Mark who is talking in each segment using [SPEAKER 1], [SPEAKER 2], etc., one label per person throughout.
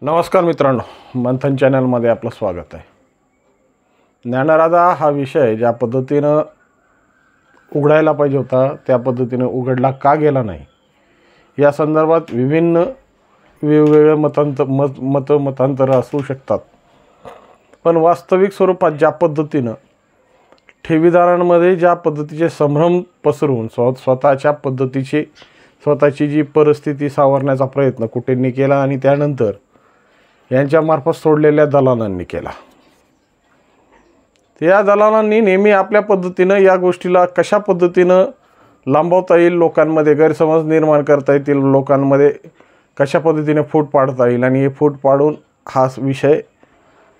[SPEAKER 1] नमस्कार मित्रांनो, मंथन चॅनलमध्ये आपलं स्वागत आहे। ज्ञानराधा हा विषय ज्या पद्धतीनं उघडायला पाहिजे होता त्या पद्धतीने उघडला का गेला नाही या संदर्भात वेगवेगळे मतांतर असू शकतात। पण वास्तविक स्वरूपात ज्या पद्धतीनं ठेवीदारांमध्ये ज्या पद्धतीचे संभ्रम पसरवून स्वतःची जी परिस्थिती सावरण्याचा प्रयत्न कुटेंनी केला आणि त्यानंतर यांच्यामार्फत सोडलेल्या दलालांनी केला। या दलालांनी नेहमी आपल्या पद्धतीनं या गोष्टीला कशा पद्धतीनं लांबवता येईल, लोकांमध्ये गैरसमज निर्माण करता येतील, लोकांमध्ये कशा पद्धतीने फूट पाडता येईल आणि हे फूट पाडून हा विषय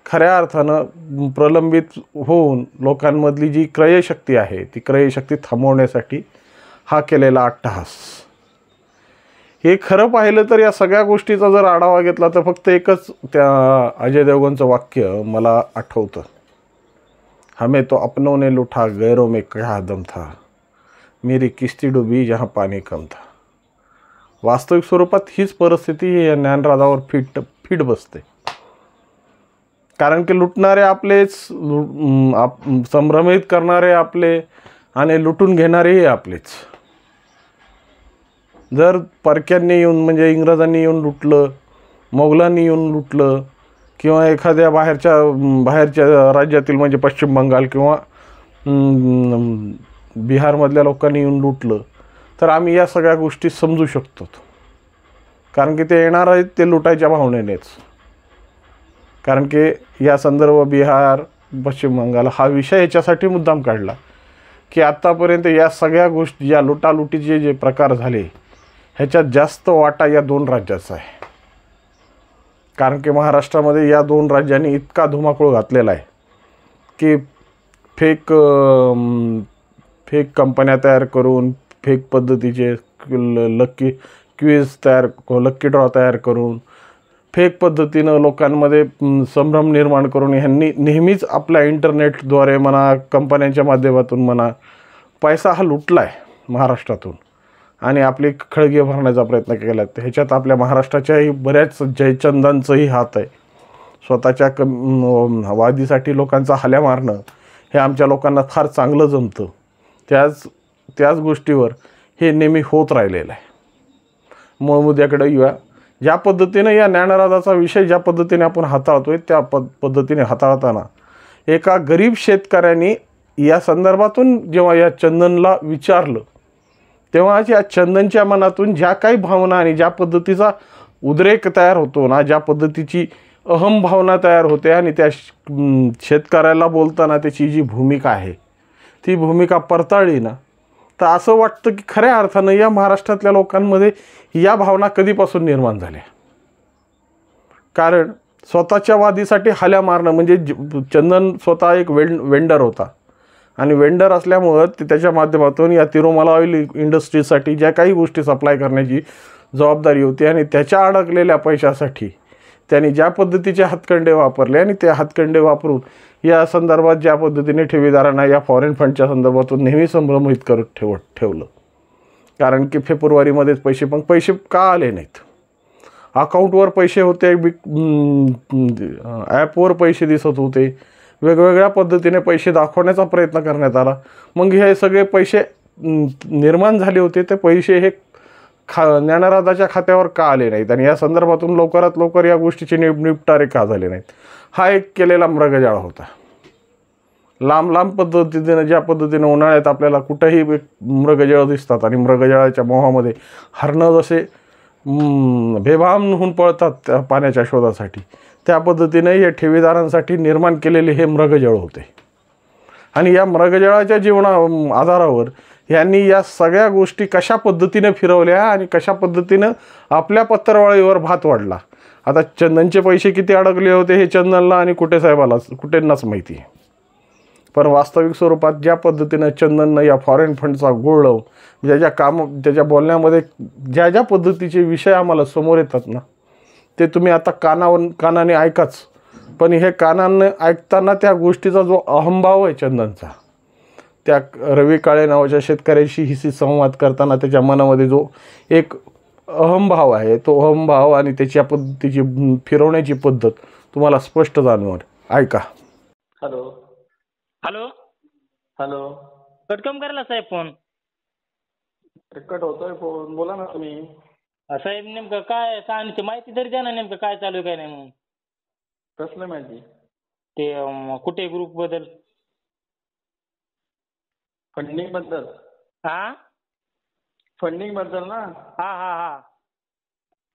[SPEAKER 1] खऱ्या अर्थानं प्रलंबित होऊन लोकांमधली जी क्रयशक्ती आहे ती क्रयशक्ती थांबवण्यासाठी हा केलेला अट्टहास। हे खरं पाहिलं तर या सगळ्या गोष्टीचा जर आढावा घेतला तर फक्त एकच त्या अजय देवगणचं वाक्य मला आठवतं, हमें तो अपनों ने लूटा गैरों में क्या दम था, मेरी किस्ती डुबी जहाँ पाणी कम था। वास्तविक स्वरूपात हीच परिस्थिती या ज्ञानराधावर फिट बसते। कारण की लुटणारे आपलेच, संभ्रमित करणारे आपले आणि लुटून घेणारेही आपलेच। जर परक्यांनी येऊन म्हणजे इंग्रजांनी येऊन लुटलं, मोगलांनी येऊन लुटलं किंवा एखाद्या बाहेरच्या राज्यातील म्हणजे पश्चिम बंगाल किंवा बिहारमधल्या लोकांनी येऊन लुटलं तर आम्ही या सगळ्या गोष्टी समजू शकतो। कारण की ते येणार आहेत ते लुटायच्या भावनेनेच। कारण की या संदर्भ बिहार, पश्चिम बंगाल हा विषय याच्यासाठी मुद्दाम काढला की आत्तापर्यंत या सगळ्या गोष्टी, या लुटालुटीचे जे प्रकार झाले ह्याच्यात जास्त वाटा या दोन राज्याचा आहे। कारण की महाराष्ट्रामध्ये या दोन राज्यांनी इतका धुमाकूळ घातलेला आहे की फेक कंपन्या तयार करून, फेक पद्धतीचे लक्की ड्रॉ तयार करून, फेक पद्धतीनं लोकांमध्ये संभ्रम निर्माण करून ह्यांनी नेहमीच आपल्या इंटरनेटद्वारे म्हणा, कंपन्यांच्या माध्यमातून म्हणा, पैसा हा लुटला आहे महाराष्ट्रातून आणि आपली खळगी भरण्याचा प्रयत्न केला। ह्याच्यात आपल्या महाराष्ट्राच्याही बऱ्याच जयचंदांचाही हात आहे। स्वतःच्या वादीसाठी लोकांचा हाल्या मारणं हे आमच्या लोकांना फार चांगलं जमतं। त्याच गोष्टीवर हे नेहमी होत राहिलेलं आहे। मूळ मुद्द्याकडे येऊया। ज्या पद्धतीने या ज्ञानराधाचा विषय ज्या पद्धतीने आपण हाताळतोय त्या पद्धतीने हाताळताना एका गरीब शेतकऱ्याने या संदर्भातून जेव्हा या चंदनला विचारलं तेव्हा या चंदनच्या मनातून ज्या काही भावना आणि ज्या पद्धतीचा उद्रेक तयार होतो ना, ज्या पद्धतीची अहम भावना तयार होते आणि त्या शेतकऱ्याला बोलताना त्याची जी भूमिका आहे ती भूमिका परताळली ना तर असं वाटतं की खऱ्या अर्थानं या महाराष्ट्रातल्या लोकांमध्ये या भावना कधीपासून निर्माण झाल्या। कारण स्वतःच्या वादीसाठी हाल्या मारणं म्हणजे चंदन स्वतः एक वेंडर होता आणि वेंडर असल्यामुळं त्याच्या माध्यमातून या तिरुमला ऑइल इंडस्ट्रीसाठी ज्या काही गोष्टी सप्लाय करण्याची जबाबदारी होती आणि त्याच्या अडकलेल्या पैशासाठी त्यांनी ज्या पद्धतीचे हातखंडे वापरले आणि ते हातखंडे वापरून या संदर्भात ज्या पद्धतीने ठेवीदारांना या फॉरेन फंडच्या संदर्भातून नेहमी संभ्रमित करत ठेवलं। कारण की फेब्रुवारीमध्येच पैसे का आले नाहीत, अकाउंटवर पैसे होते, ॲपवर पैसे दिसत होते, वेगवेगळ्या पद्धतीने पैसे दाखवण्याचा प्रयत्न करण्यात आला। मग हे सगळे पैसे निर्माण झाले होते ते पैसे हे ज्ञानराधाच्या खात्यावर का आले नाहीत आणि या संदर्भातून लवकरात लवकर या गोष्टीचे निपटारे का झाले नाहीत हा एक केलेला मृगजाळ होता। लांब पद्धतीने ज्या पद्धतीने उन्हाळ्यात आपल्याला कुठेही मृगजळ दिसतात आणि मृगजळाच्या मोहामध्ये हरणं जसे बेभान होऊन पळतात पाण्याच्या शोधासाठी, त्या पद्धतीने या ठेवीदारांसाठी निर्माण केलेले हे मृगजळ होते। आणि या मृगजळाच्या आधारावर यांनी या सगळ्या गोष्टी कशा पद्धतीने फिरवल्या आणि कशा पद्धतीनं आपल्या पत्रवाळीवर भात वाढला। आता चंदनचे पैसे किती अडकले होते हे चंदनला आणि कुटेंनाच माहिती आहे। पण वास्तविक स्वरूपात ज्या पद्धतीनं चंदननं या फॉरेन फंडचा गोळ लावून त्याच्या बोलण्यामध्ये ज्या पद्धतीचे विषय आम्हाला समोर येतात ना ते तुम्ही आता कानाने ऐकाच। पण हे कानाने ऐकताना त्या गोष्टीचा जो अहंभाव आहे चंदनचा, त्या रवी काळे नावाच्या शेतकऱ्याशी हिसी संवाद करताना त्याच्या मनामध्ये जो एक अहमभाव आहे, तो अहमभाव आणि त्याच्या पद्धतीची फिरवण्याची पद्धत तुम्हाला स्पष्ट जाणवेल. ऐका.
[SPEAKER 2] हॅलो.
[SPEAKER 3] हॅलो.
[SPEAKER 2] हॅलो.
[SPEAKER 3] कटकम करायला साहेब फोन.
[SPEAKER 2] कट होतोय फोन, बोला ना तुम्ही.
[SPEAKER 3] साहेब नेमकं काय सांगण्याची माहिती तरी द्या ना, नेमकं काय चालू आहे काय नाही म्हणून.
[SPEAKER 2] कसलं माहिती?
[SPEAKER 3] ते कुठे ग्रुप बद्दल.
[SPEAKER 2] फंडिंग बद्दल?
[SPEAKER 3] हा
[SPEAKER 2] फंडिंग बद्दल ना?
[SPEAKER 3] हा हा हा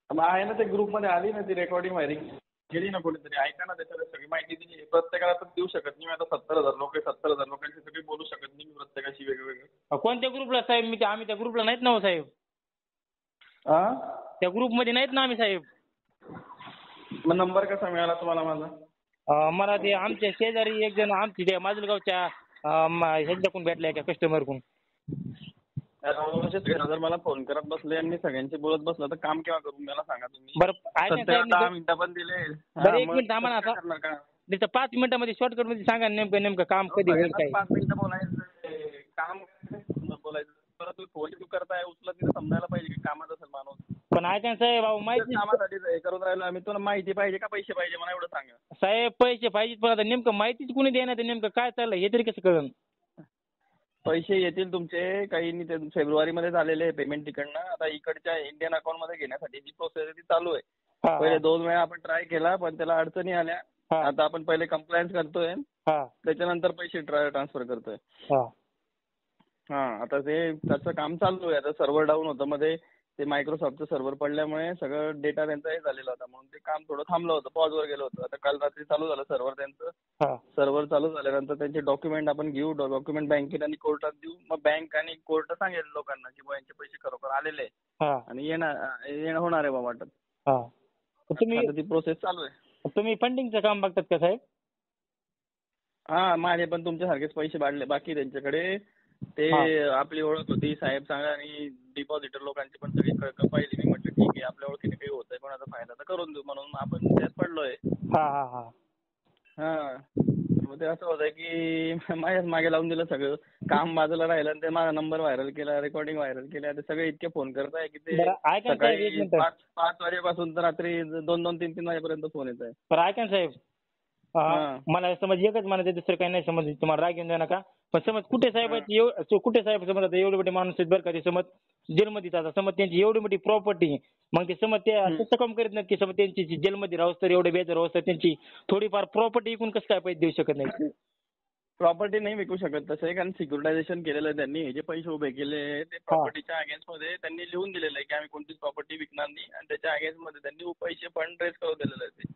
[SPEAKER 2] मग आहे ना, ते ग्रुप मध्ये आली ना ती रेकॉर्डिंग व्हायरिंग केली ना कोणीतरी, ऐका ना, त्याच्यावर सगळी माहिती दिली. प्रत्येकाला पण देऊ शकत नाही. आता 70,000 लोक, 70,000 लोकांशी सगळी बोलू शकत नाही प्रत्येकाशी वेगवेगळे.
[SPEAKER 3] कोणत्या ग्रुपला साहेब? आम्ही त्या ग्रुपला नाहीत ना हो साहेब. त्या ग्रुप मध्ये नाहीत ना आम्ही साहेब.
[SPEAKER 2] मग नंबर कसा मिळाला तुम्हाला माझा?
[SPEAKER 3] मला ते आमच्या शेजारी एक जण आमची त्या माजलगावच्या ह्याच्याकडून भेटल्या एका कस्टमरकडून.
[SPEAKER 2] जर मला फोन करत बसले आणि मी सगळ्यांशी बोलत बसलो तर काम केव्हा करू मला सांगा तुम्ही.
[SPEAKER 3] बरं ऐका
[SPEAKER 2] सध्या
[SPEAKER 3] साहेब,
[SPEAKER 2] 10 मिनिटं पण दिले.
[SPEAKER 3] बरं 1 मिनिट थांबा ना. आता तिथं 5 मिनिटामध्ये शॉर्टकट मध्ये सांगा नेमकं काम कधी होईल काय.
[SPEAKER 2] 5 मिनिटं बोलायचं काम बोलायचं. परत तुम्ही फोन तू करताय उचलत तिथं समजायला पाहिजे की कामात असेल माणूस.
[SPEAKER 3] पण ऐका ना साहेब, माहिती
[SPEAKER 2] कामासाठी हे करून राहिलो आम्ही. तुला माहिती पाहिजे का पैसे पाहिजे मला एवढं सांगा.
[SPEAKER 3] साहेब पैसे पाहिजेत, पण आता नेमकं माहितीच कुणी देणार, नेमकं काय चाललंय हे तरी कसं कळलं.
[SPEAKER 2] पैसे येतील तुमचे काही ते फेब्रुवारीमध्ये झालेले आहे पेमेंट तिकडनं. आता इकडच्या इंडियन अकाउंट मध्ये घेण्यासाठी जी प्रोसेस आहे ती चालू आहे. पहिले 2 वेळा आपण ट्राय केला पण त्याला अडचणी आल्या. आता आपण पहिले कंप्लायन्स करतोय, त्याच्यानंतर पैसे ट्रान्सफर करतोय. आता ते त्याचं काम चालू आहे. आता सर्व्हर डाऊन होतं मध्ये, ते मायक्रोसॉफ्टचं सर्व्हर पडल्यामुळे सगळं डेटा त्यांचा हे झालेला होता, म्हणून ते काम थोडं थांबलं होतं, पॉजवर गेलं होतं. आता काल रात्री चालू झालं सर्व्हर त्यांचं. सर्व्हर चालू झाल्यानंतर त्यांचे डॉक्युमेंट आपण घेऊ, डॉक्युमेंट बँकेत आणि कोर्टात देऊ. मग बँक आणि कोर्ट सांगेल लोकांना की यांचे पैसे खरोखर आलेले आणि येणं होणार आहे बाबा वाटत. आता ती प्रोसेस चालू आहे.
[SPEAKER 3] तुम्ही फंडिंगचं काम बघतात का साहेब?
[SPEAKER 2] माझे पण तुमच्यासारखेच पैसे वाढले बाकी त्यांच्याकडे. ते आपली ओळख होती, साहेब सांगा, आणि डिपॉझिटर लोकांची पण सगळी कळकळ पाहिली. मी म्हटलं ठीक आहे, आपल्या ओळखीने काही होतंय, कोणाचा फायदा तर करून देऊ, म्हणून आपण त्यात पडलोय. मग ते असं होतं की माझ्याच मागे लावून दिलं सगळं काम, बाजूला राहिलं आणि ते माझा नंबर व्हायरल केला, रेकॉर्डिंग व्हायरल केल्या. ते सगळे इतके फोन करताय की ते सकाळी 5 वाजेपासून तर रात्री 2-2, 3-3 वाजेपर्यंत फोन येत आहे.
[SPEAKER 3] बरं ऐका ना साहेब, मला समज एकच म्हणायचं, दुसरं काही नाही समज, तुम्हाला राग येऊन द्या नका. पण समज कुठे साहेबांची कुठे साहेब समज आता एवढे मोठे माणूस आहेत बरं का, ते समज जेलमध्ये जातात, समज त्यांची एवढी मोठी प्रॉपर्टी, मग ते समज ते कसं काम करीत नाही की समज त्यांची जेलमध्ये राहूस तर एवढे बेजार राहूस तर त्यांची थोडीफार प्रॉपर्टी विकून कसं काय पैसे देऊ शकत नाही?
[SPEAKER 2] प्रॉपर्टी नाही विकू शकत तसं आहे, कारण सिक्युरिटायझेशन केलेलं आहे त्यांनी. हे जे पैसे उभे केले ते प्रॉपर्टीच्या अगेन्स्ट मध्ये त्यांनी लिहून दिलेलं आहे की आम्ही कोणतीच प्रॉपर्टी विकणार नाही, आणि त्याच्या अगेन्स्ट मध्ये त्यांनी पैसे फंड रेज करून दिलेलं आहे. ते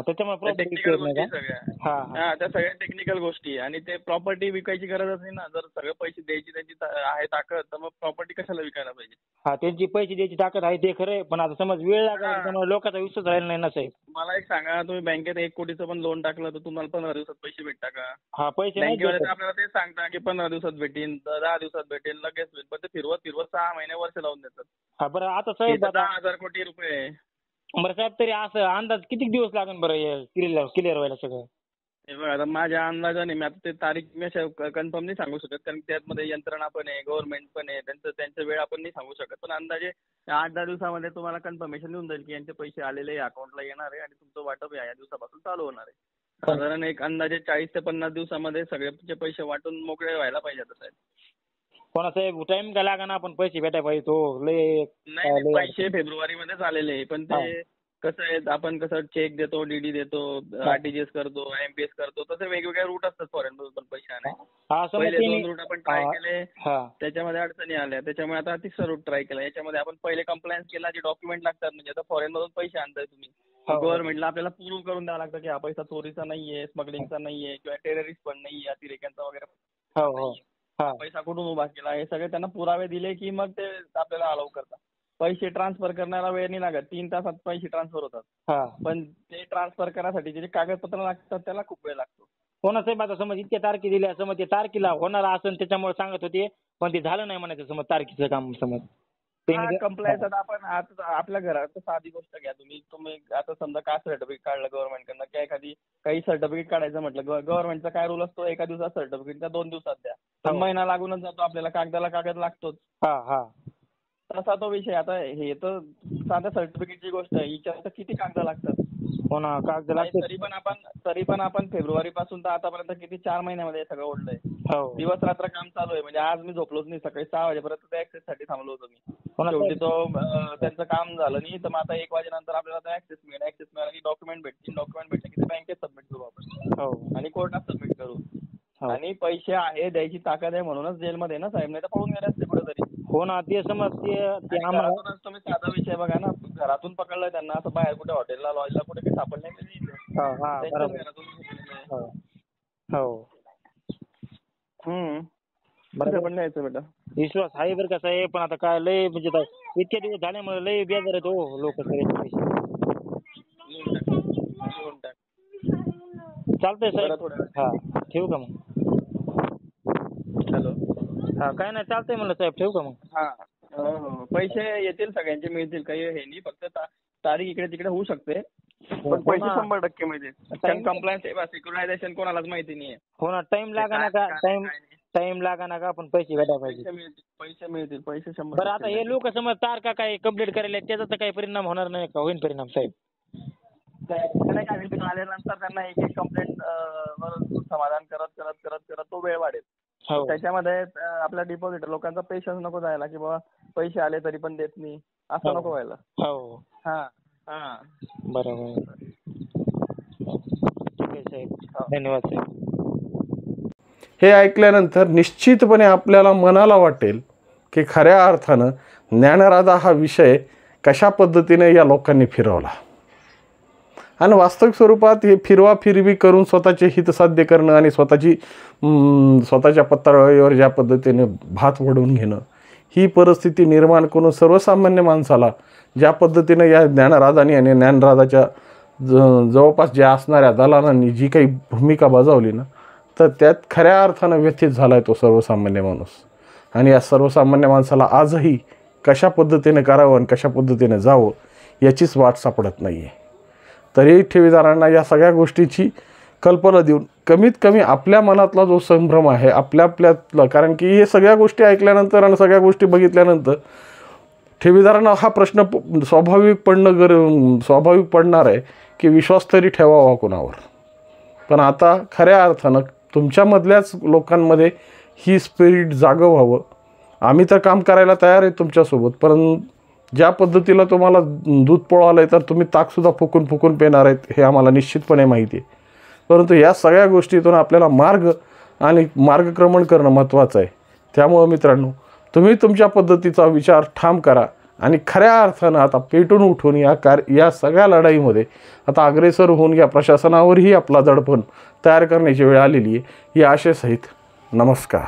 [SPEAKER 3] त्याच्यामुळे
[SPEAKER 2] टेक्निकल गोष्टी सगळ्या, त्या सगळ्या टेक्निकल गोष्टी. आणि ते प्रॉपर्टी विकायची गरजच नाही ना. जर सगळे पैसे द्यायची त्यांची आहे ताकद, तर मग प्रॉपर्टी कशाला विकायला पाहिजे?
[SPEAKER 3] त्यांची पैसे द्यायची ताकद आहे ते खरं, पण आता समज वेळ लागला त्यामुळे लोकांचा विश्वास राहिला नाही ना साहेब.
[SPEAKER 2] मला एक सांगा, तुम्ही बँकेत 1 कोटीचं पण लोन टाकलं तर तुम्हाला 15 दिवसात पैसे भेटता का?
[SPEAKER 3] पैसे
[SPEAKER 2] बँकेवाले तर आपल्याला ते सांगता की 15 दिवसात भेटेल, 10 दिवसात भेटेल, लगेच भेटेल, पण ते फिरवत 6 महिने वर्ष लावून देतात.
[SPEAKER 3] बरं आता साहेब
[SPEAKER 2] 10,000 कोटी रुपये.
[SPEAKER 3] बरं साहेब, तरी असं अंदाज किती दिवस लागेल बरं क्लिअर व्हायला सगळं?
[SPEAKER 2] हे बघा, आता माझ्या अंदाजाने मी आता ते तारीख मी कन्फर्म नाही सांगू शकत, कारण त्यामध्ये यंत्रणा पण आहे, गव्हर्नमेंट पण आहे, त्यांचं वेळ आपण नाही सांगू शकत. पण अंदाजे 8-10 दिवसामध्ये तुम्हाला कन्फर्मेशन येऊन जाईल की यांचे पैसे आलेले अकाउंटला येणार आहे आणि तुमचं वाटप या दिवसापासून चालू होणार आहे. साधारण एक अंदाजे 40 ते 50 दिवसामध्ये सगळ्याचे पैसे वाटून मोकळे व्हायला पाहिजे आता साहेब.
[SPEAKER 3] कोणा साहेब टाइम का लागा ना, आपण पैसे भेटायला पाहिजे तो
[SPEAKER 2] नाही, पैसे फेब्रुवारीमध्येच आलेले, पण ते कसं आहे, आपण कसं चेक देतो, डीडी देतो, आरटीजीएस करतो, आयएमपीएस करतो, तसे वेगवेगळे रूट असतात फॉरेन मधून पण पैसे आणायचे. पहिले 2 रूट आपण ट्राय केले, त्याच्यामध्ये अडचणी आल्या, त्याच्यामुळे आता 3रा रूट ट्राय केला. याच्यामध्ये आपण पहिले कंप्लायन्स केला, जे डॉक्युमेंट लागतात, म्हणजे आता फॉरेन मधून पैसे आणताय तुम्ही, गव्हर्नमेंटला आपल्याला प्रूव्ह करून द्यावं लागतं की हा पैसा चोरीचा नाहीये, स्मगलिंगचा नाहीये, किंवा टेररिस्ट पण नाहीये, अतिरेक्यांचा वगैरे पैसा कुठून उभा केला, हे सगळे त्यांना पुरावे दिले की मग ते आपल्याला अलाउ करतात. पैसे ट्रान्सफर करण्याला वेळ नाही लागत, 3 तासात पैसे ट्रान्सफर होतात. पण ते ट्रान्सफर करण्यासाठी जे कागदपत्र लागतात त्याला खूप वेळ लागतो.
[SPEAKER 3] कोणा साहेब, आता समज इतक्या तारखे दिल्या, समज ते तारखेला होणार असेल त्याच्यामुळे सांगत होते, पण ते झालं नाही म्हणायचं समज तारखेचं काम. समज
[SPEAKER 2] कंप्लायन्स, आता आपण आपल्या घरात साधी गोष्ट घ्या, तुम्ही आता समजा कास्ट सर्टिफिकेट काढलं गव्हर्नमेंटकडनं, किंवा काही सर्टिफिकेट काढायचं म्हटलं, गव्हर्नमेंटचा काय रूल असतो, 1 दिवसात सर्टिफिकेट त्या 2 दिवसात द्या. 1 महिना लागूनच जातो आपल्याला, कागदाला कागद लागतोच. तसा तो विषय. आता हे तर साध्या सर्टिफिकेटची गोष्ट आहे, हिच्यात तर किती कागद लागतात.
[SPEAKER 3] हो ना, कागद लागतात.
[SPEAKER 2] तरी पण आपण फेब्रुवारी पासून तर आतापर्यंत किती 4 महिन्यामध्ये हे सगळं ओढलंय.
[SPEAKER 3] हो.
[SPEAKER 2] दिवस रात्र काम चालू आहे. म्हणजे आज मी झोपलोच नाही, सकाळी 6 वाजेपर्यंत त्या ऍक्सेस साठी थांबलो होतो मी. शेवटी तो त्यांचं काम झालं नाही, तर मग आता 1 वाजेनंतर आपल्याला तो ऍक्सेस मिळेल. ऍक्सेस मिळाला की डॉक्युमेंट भेटतील. डॉक्युमेंट भेटले की ते बँकेत सबमिट करू आपण.
[SPEAKER 3] हो.
[SPEAKER 2] आणि कोर्टात सबमिट करू. आणि पैसे आहे, द्यायची ताकद आहे, म्हणूनच जेलमध्ये ना साहेब, नाही तर पळून गेले असते कुठेतरी.
[SPEAKER 3] हो ना, ते समज ते आम्हाला
[SPEAKER 2] तुम्ही साधा विषय बघा ना, घरातून पकडलंय त्यांना, असं बाहेर कुठे हॉटेलला लॉजला कुठे काही सापडले नाही. बरं पण न्यायचं बेटा.
[SPEAKER 3] विश्वास आहे बरं का साहेब, पण आता काय लय म्हणजे इतके दिवस झाल्यामुळे लय बेजार आहेत हो लोक सगळे. चालतंय साहेब. हा, ठेवू का मग?
[SPEAKER 2] हॅलो.
[SPEAKER 3] हा, काय नाही, चालतंय म्हणलं साहेब, ठेवू का मग?
[SPEAKER 2] हा, पैसे येतील, सगळ्यांचे मिळतील, काही हे नाही. फक्त तारीख इकडे तिकडे होऊ शकते, पण पैसे 100% मिळतील. कंप्लायन्स सिक्युरायझेशन कोणालाच माहिती नाहीये.
[SPEAKER 3] हो ना, टाइम लागा ना का, टाइम लागा ना का, पण पैसे भेटायला पाहिजे.
[SPEAKER 2] पैसे मिळतील, पैसे 100%.
[SPEAKER 3] बरं, आता हे लोक समज तारखा काय कंप्लीट करायला, त्याचा तर काही परिणाम होणार नाही का? होईल परिणाम साहेब?
[SPEAKER 2] आल्यानंतर त्यांना एक एक कंप्लेंट समाधान करत करत करत करत तो वेळ वाढेल. त्याच्यामध्ये आपल्या डिपॉझिटर लोकांचा पेशन्स नको जायला, की बाबा पैसे आले तरी पण देत नाही, असं नको व्हायला.
[SPEAKER 3] हो.
[SPEAKER 2] हा हा,
[SPEAKER 3] बरोबर. ठीक आहे साहेब, धन्यवाद साहेब.
[SPEAKER 1] हे ऐकल्यानंतर निश्चितपणे आपल्याला मनाला वाटेल की खऱ्या अर्थानं ज्ञानराधा हा विषय कशा पद्धतीने या लोकांनी फिरवला. आणि वास्तविक स्वरूपात हे फिरवाफिरवी करून स्वतःचे हित साध्य करणं आणि स्वतःच्या पत्रावळीवर ज्या पद्धतीने भात वडवून घेणं, ही परिस्थिती निर्माण करून सर्वसामान्य माणसाला ज्या पद्धतीने या ज्ञानराधानी आणि ज्ञानराधाच्या जवळपास ज्या असणाऱ्या दलालांनी जी काही भूमिका बजावली ना, तर त्यात खऱ्या अर्थानं व्यथित झाला आहे तो सर्वसामान्य माणूस. आणि या सर्वसामान्य माणसाला आजही कशा पद्धतीने करावं आणि कशा पद्धतीने जावं याचीच वाट सापडत नाही आहे. तरी ठेवीदारांना या सगळ्या गोष्टीची कल्पना देऊन कमीत कमी आपल्या मनातला जो संभ्रम आहे आपल्यातला, कारण की हे सगळ्या गोष्टी ऐकल्यानंतर आणि सगळ्या गोष्टी बघितल्यानंतर ठेवीदारांना हा प्रश्न स्वाभाविक पडणार आहे की विश्वास तरी ठेवावा कोणावर. पण आता खऱ्या अर्थानं तुमच्यामधल्याच लोकांमध्ये ही स्पिरिट जागं व्हावं. आम्ही तर काम करायला तयार आहे तुमच्यासोबत, पण ज्या पद्धतीला तुम्हाला दूध पोळालं आहे तर तुम्ही ताकसुद्धा फुकून फुकून पेणार आहेत हे आम्हाला निश्चितपणे माहिती आहे. परंतु या सगळ्या गोष्टीतून आपल्याला मार्गक्रमण करणं महत्त्वाचं आहे. त्यामुळं मित्रांनो, तुम्ही तुमच्या पद्धतीचा विचार ठाम करा आणि खऱ्या अर्थानं आता पेटून उठून या सगळ्या लढाईमध्ये आता अग्रेसर होऊन या प्रशासनावरही आपला दडपण तयार करण्याची वेळ आलेली आहे. या आशेसहित नमस्कार.